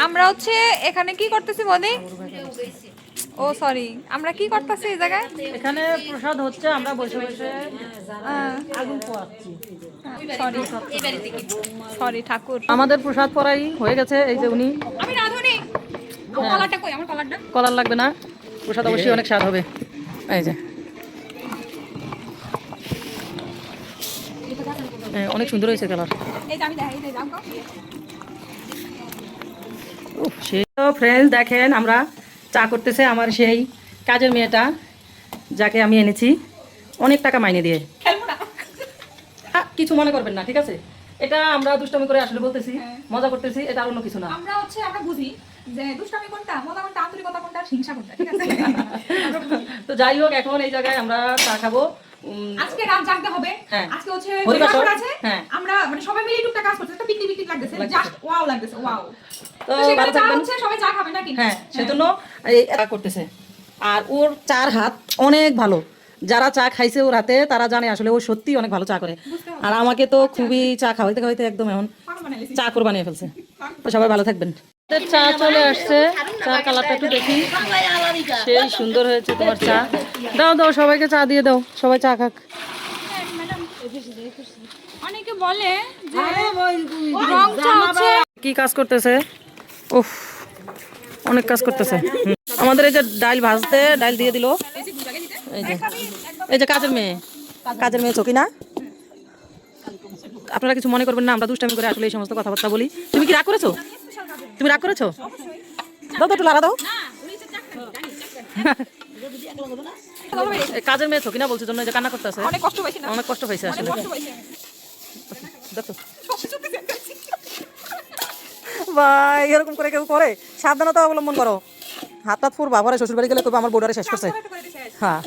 আমরা হচ্ছে এখানে কি করতেছি বলি? ও সরি, আমরা কি করতেছি এই জায়গায়? এখানে প্রসাদ হচ্ছে, আমরা বসে বসে আগুন পোয়াচ্ছি। সরি সরি ঠাকুর। আমাদের প্রসাদ পড়াই হয়ে গেছে। এই যে উনি, আমি রাঁধুনি। কলাটা কই? আমার কলাটা কলার লাগবে না, প্রসাদ অবশ্যই অনেক স্বাদ হবে। এই যে অনেক সুন্দর হয়েছে কালার। এই যে আমি দেখাই, এই যে দাও। সেই তো ফ্রেন্ডস দেখেন, আমরা চা করতেছে আমার সেই কাজের মেয়েটা, যাকে আমি এনেছি অনেক টাকা মাইনে দিয়ে। খেলবো না। কিছু মনে করবেন না, ঠিক আছে? এটা আমরা দুষ্টামি করে আসলে বলতেছি, মজা করতেছি, এটা আর অন্য কিছু না। আমরা বুঝি যে দুষ্টামি কোনটা, মজা কোনটা, আন্তরিকতা কোনটা, হিংসা কোনটা, ঠিক আছে? তো যাই হোক, এখন এই জায়গায় আমরা চা খাবো। আজকে রাত জাগতে হবে। হ্যাঁ। আজকে হচ্ছে হরিবাসর হরিবাসর আছে। হ্যাঁ। আমরা মানে সবাই মিলে টুকটাক কাজ করতেছি, একটা পিকনিক পিকনিক লাগতেছে, জাস্ট ওয়াও লাগতেছে, ওয়াও। তো তো সেখানে ভালো চা থাকবেন। হচ্ছে, সবাই চা খাবে নাকি? হ্যাঁ, সেজন্য এই চা করতেছে। আর ওর চার হাত অনেক ভালো, যারা চা খাইছে ওর হাতে তারা জানে আসলে ও সত্যি অনেক ভালো চা করে। আর আমাকে তো খুবই চা খাওয়াইতে খাওয়াইতে একদম এখন পাগল বানাইছি। চা করে বানিয়ে ফেলছে। তো সবাই ভালো থাকবেন। চা চলে আসছে, চার কালারটা একটু দেখি। সেই সুন্দর হয়েছে তোমার চা। দাও দাও, সবাইকে চা দিয়ে দাও, সবাই চা খাক। অনেকে বলে যে রং চা হচ্ছে কি কাজ করতেছে? উফ, অনেক কাজ করতেছে। আমাদের এই যে ডাল ভাজতে, ডাল দিয়ে দিল। এই যে এই যে কাজের মেয়ে, কাজের মেয়ে চকি না। আপনারা কিছু মনে করবেন না, আমরা দুষ্টামি করে আসলে এই সমস্ত কথাবার্তা বলি। তুমি কি রাগ করেছো? তুমি রাগ করেছো? দাও তো একটু লাড়া দাও। কাজের মেয়ে চকি না বলছে জন্য এই যে কান্না করতেছে। অনেক কষ্ট পাইছি না? অনেক কষ্ট পাইছে আসলে। কষ্ট পাইছি আমি। দেখো ভাই, এরকম করে কেউ করে? সাবধানতা অবলম্বন করো। হাত টাত ফুরবা, পরে শ্বশুর বাড়ি গেলে কইবা আমার বোর্ডারে শেষ করছে। হ্যাঁ।